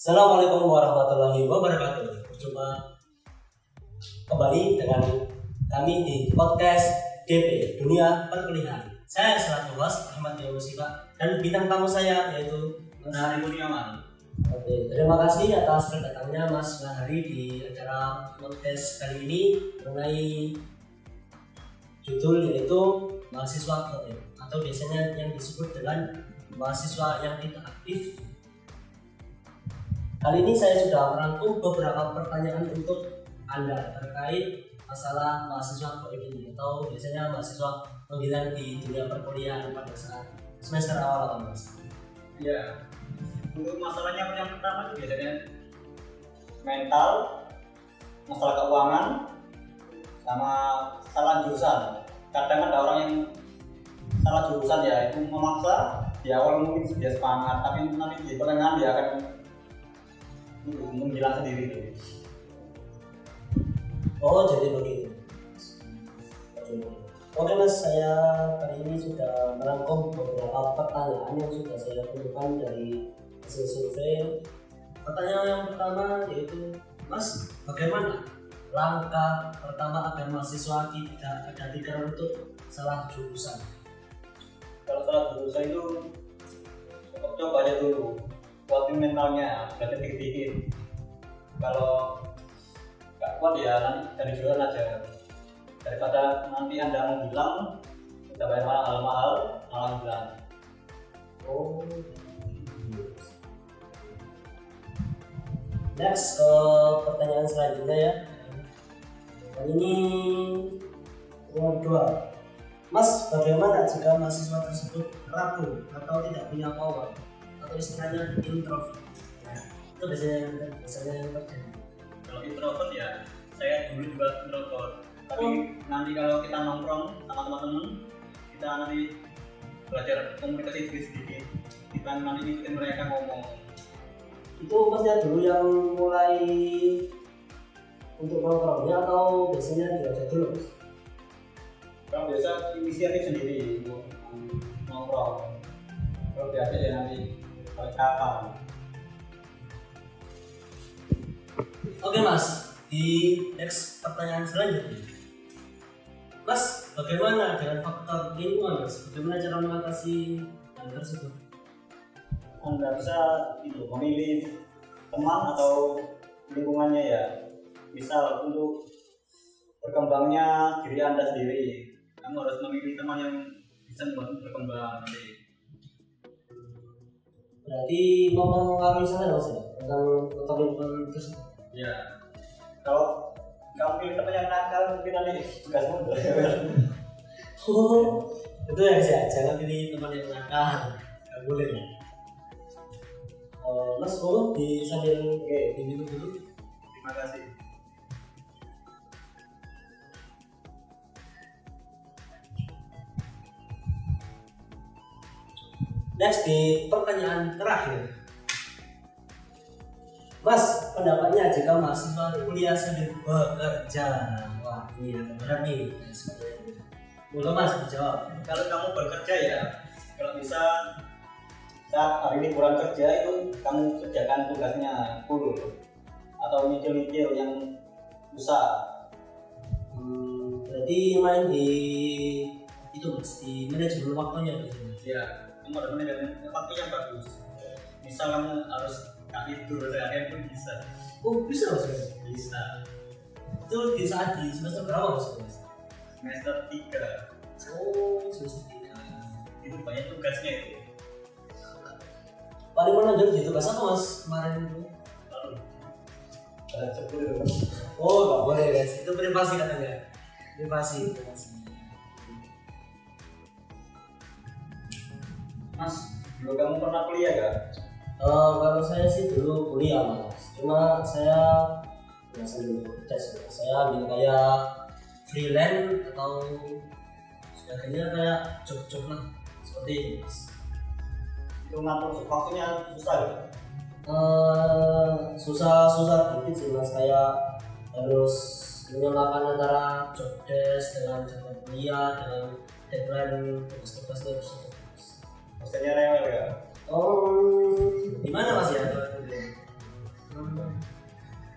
Assalamualaikum warahmatullahi wabarakatuh. Berjumpa kembali dengan kami di podcast DP Dunia Perkuliahan. Saya selaku host Ahmad Yawusika dan bintang tamu saya yaitu Mas Nahari Kurniawan. Oke, terima kasih atas kedatangannya Mas Nahari di acara podcast kali ini mengenai judul yaitu mahasiswa KM atau biasanya yang disebut dengan mahasiswa yang tidak aktif. Kali ini saya sudah merangkum beberapa pertanyaan untuk Anda terkait masalah mahasiswa KM ini atau biasanya mahasiswa pemilihan di dunia perkuliahan pada saat semester awal, Mas. Ya, untuk masalahnya yang pertama itu biasanya mental, masalah keuangan, sama salah jurusan. Kadang ada orang yang salah jurusan ya, itu memaksa di awal mungkin dia semangat, tapi nanti di pertengahan dia akan menghilang sendiri. Oh, jadi begitu. Oke Mas, saya kali ini sudah merangkum beberapa pertanyaan yang sudah saya kumpulkan dari hasil survei. Pertanyaan yang pertama yaitu, Mas, bagaimana langkah pertama agar mahasiswa tidak ada pikiran untuk salah jurusan? Kalau salah jurusan itu coba aja dulu, kuatin mentalnya, berarti dikit-dikit. Kalau nggak kuat ya nanti dari jurusan aja, daripada nanti Anda menghilang kita bayar mahal-mahal malah hilang. Oh, next ke pertanyaan selanjutnya ya. Kali ini nomor 2. Mas, bagaimana jika mahasiswa tersebut ragu atau tidak punya power atau istilahnya introvert? Nah, itu biasanya yang terjadi. Kalau introvert ya, saya dulu juga introvert. Tapi nanti kalau kita nongkrong sama teman-teman, kita nanti belajar komunikasi sedikit-sedikit. Kita nanti ngikutin mereka ngomong. Itu masnya dulu yang mulai untuk nongkrongnya atau biasanya diajak dulu? Kalau biasa inisiatif sendiri untuk nongkrong. Kalau biasa ya nanti kapan. Oke Mas, di next pertanyaan selanjutnya. Mas, bagaimana dengan faktor lingkungan Mas? Bagaimana cara mengatasi hal tersebut? Anda bisa itu memilih teman atau lingkungannya ya. Misal untuk berkembangnya diri Anda sendiri, kamu harus memilih teman yang bisa membantu berkembang nanti. Berarti mau mengaruhi sana Mas ya? Tentang faktor lingkungan tersebut? Ya, kalau kamu pilih teman yang nakal mungkin nanti tugas mundur. Oh, itu ya sih, jangan pilih teman yang nakal, nggak boleh. Mas, mau di sambil diminum dulu. Terima kasih. Next di pertanyaan terakhir. Mas, pendapatnya jika mahasiswa kuliah sambil bekerja? Wah, ini yang berat nih. Boleh Mas dijawab. Kalau kamu bekerja ya, kalau bisa saat hari ini kurang kerja itu kamu kerjakan tugasnya full atau nyicil-nyicil yang susah. Berarti main di itu Mas, di manajemen waktunya biasanya. Ya, kamu harus manajemen waktu yang bagus. Misal kamu harus gak tidur seharian pun bisa. Oh, bisa Mas? Bisa. Itu di saat di semester berapa Mas? Semester 3 Oh, semester 3. itu banyak tugasnya itu. Paling menonjol di tugas apa Mas kemarin itu? Lalu ada 10 itu. Oh, nggak boleh guys, itu privasi katanya. Privasi. Mas, dulu kamu pernah kuliah gak? Kalau saya sih dulu kuliah Mas, cuma saya nggak sambil bekerja sih. Saya ambil kayak freelance atau sebagainya kayak job-job lah seperti ini Mas. Itu ngatur waktunya susah gak? Susah dikit sih Mas, kayak harus menyamakan antara job desk dengan jadwal kuliah dengan deadline tugas-tugasnya tersebut. Maksudnya rewel ya? Oh, gimana Mas ya?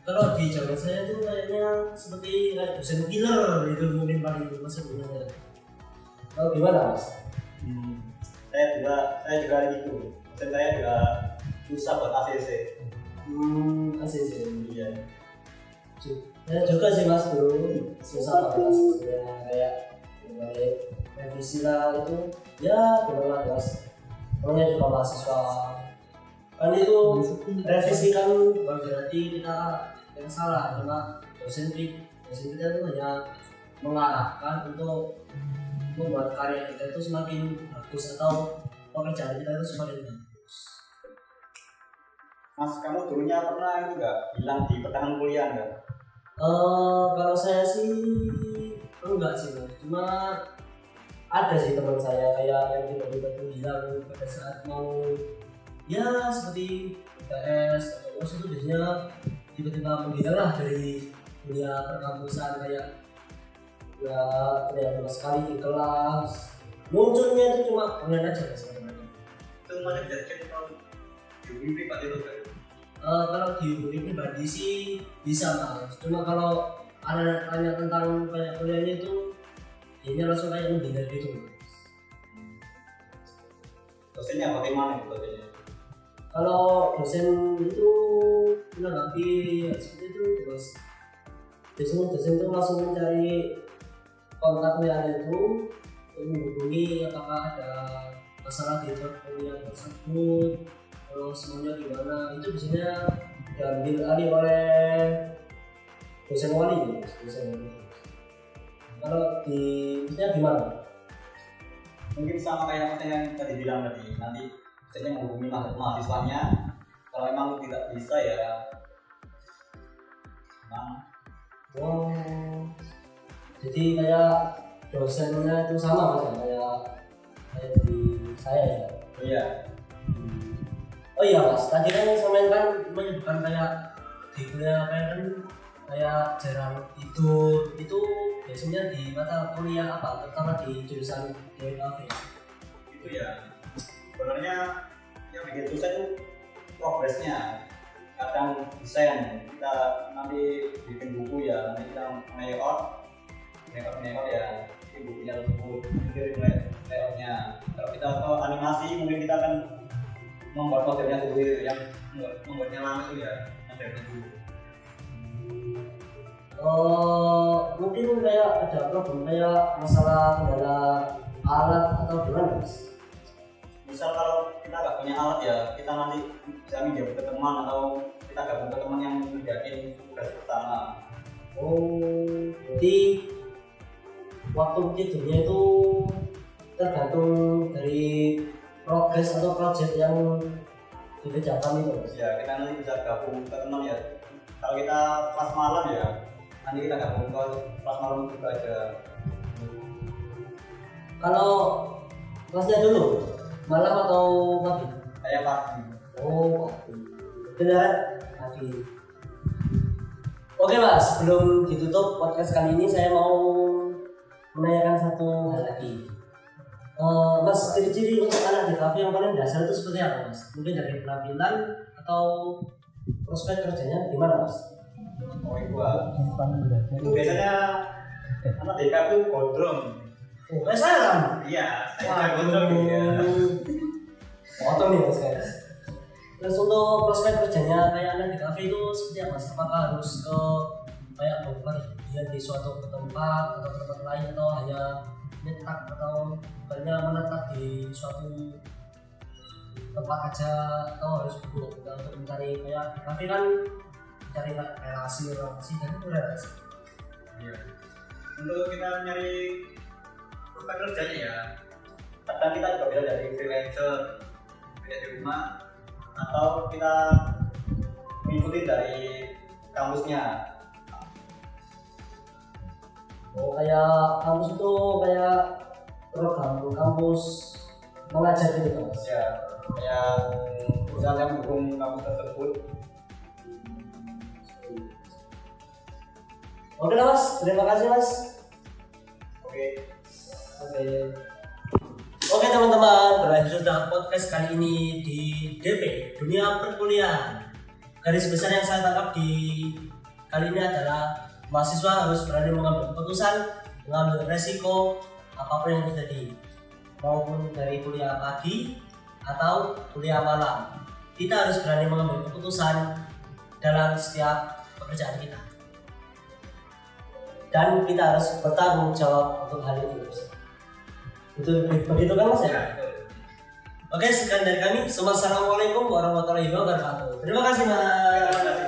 Kalau di zaman saya itu kayaknya seperti kayak dosen killer itu mungkin paling maksudnya. Kalau gimana Mas? Saya juga gitu. Dan saya juga susah buat ACC. ACC. Iya. Saya juga sih Mas dulu susah banget ACC kayak revisi lah itu ya gimana Mas? Pokoknya juga mahasiswa kan itu revisi kan bukan berarti kita yang salah, cuma dosen kita itu hanya mengarahkan untuk membuat karya kita itu semakin bagus atau pekerjaan kita itu semakin bagus. Mas, kamu dulunya pernah itu nggak bilang di pertengahan kuliah nggak? Kalau saya sih enggak sih Mas, cuma ada sih teman saya kayak yang tiba-tiba tuh bilang pada saat mau ya seperti UTS atau UAS itu biasanya tiba-tiba menghilang lah dari dunia perkampusan kayak ya tidak sama sekali di kelas, munculnya itu cuma online aja sebenarnya. Itu mana jadi kalau di UIP Pak itu kan? Kalau di UIP pribadi sih bisa Mas, cuma kalau anak tanya tentang kayak kuliahnya itu ini langsung kayak menghindar gitu Mas. Dosennya bagaimana itu dosennya? Kalau dosen itu menanggapi seperti itu terus biasanya dosen itu langsung mencari kontaknya itu untuk menghubungi apakah ada masalah di kuliah tersebut, terus semuanya gimana, itu biasanya diambil alih oleh dosen wali ya, dosen wali. Kalau di misalnya gimana? Mungkin sama kayak yang tadi bilang tadi, nanti dosennya menghubungi mahasiswanya. Kalau memang tidak bisa ya Oh, jadi kayak dosennya itu sama Mas ya, kayak di saya ya. Oh iya. Oh iya Mas, tadi kan saya kan menyebutkan kayak di kuliah kan kayak jarang tidur, itu biasanya di mata kuliah apa? Terutama di jurusan DKV. Itu ya. Sebenarnya yang bikin susah itu progresnya. Kadang desain kita nanti bikin buku ya, nanti kita layout ya, ini bukunya tersebut, kirim layoutnya. Kalau kita ke animasi mungkin kita akan membuat modelnya dulu, yang membuatnya lama itu ya modelnya dulu. Mungkin kayak ada problem kayak masalah kendala alat atau gimana Mas? Misal kalau kita nggak punya alat ya, kita nanti bisa minjem ke teman atau kita gabung ke teman yang mengerjakan tugas pertama. Oh, jadi waktu tidurnya itu tergantung dari progres atau project yang dikerjakan itu Mas? Ya, kita nanti bisa gabung ke teman ya. Kalau kita kelas malam ya, nanti kita gabung ke kelas malam juga aja. Kalau kelasnya dulu malam atau pagi? Kayak pagi. Oh pagi. Benar pagi. Oke Mas, sebelum ditutup podcast kali ini saya mau menanyakan satu hal lagi. Mas, ciri-ciri untuk anak di kafe yang paling dasar itu seperti apa Mas? Mungkin dari penampilan atau prospek kerjanya gimana Mas? Oh itu biasanya anak DK itu gondrong. Oh, saya kan? Iya, saya gondrong ya. Potong nih Mas guys. Terus untuk prospek kerjanya kayak anak di kafe itu seperti apa Mas? Apakah harus ke kayak bekerja di suatu tempat atau tempat lain atau hanya nyetak atau hanya menetap di suatu tempat aja atau harus betul-betul untuk mencari kayak di kafe kan mencari relasi dan itu relasi. Iya. Untuk kita nyari prospek kerjanya ya, kadang kita juga bisa dari freelancer, kerja di rumah, atau kita mengikuti dari kampusnya. Oh kayak kampus itu kayak program kampus mengajar gitu kan Mas? Ya, kayak perusahaan yang mendukung kampus tersebut. Oke lah Mas, terima kasih Mas. Oke. Oke teman-teman, berakhir sudah podcast kali ini di DP Dunia Perkuliahan. garis besar yang saya tangkap di kali ini adalah mahasiswa harus berani mengambil keputusan, mengambil resiko apapun yang terjadi, maupun dari kuliah pagi atau kuliah malam. Kita harus berani mengambil keputusan dalam setiap pekerjaan kita, dan kita harus bertanggung jawab untuk hal itu. Begitu kan Mas ya? Oke, sekian dari kami. Assalamualaikum warahmatullahi wabarakatuh. Terima kasih Mas.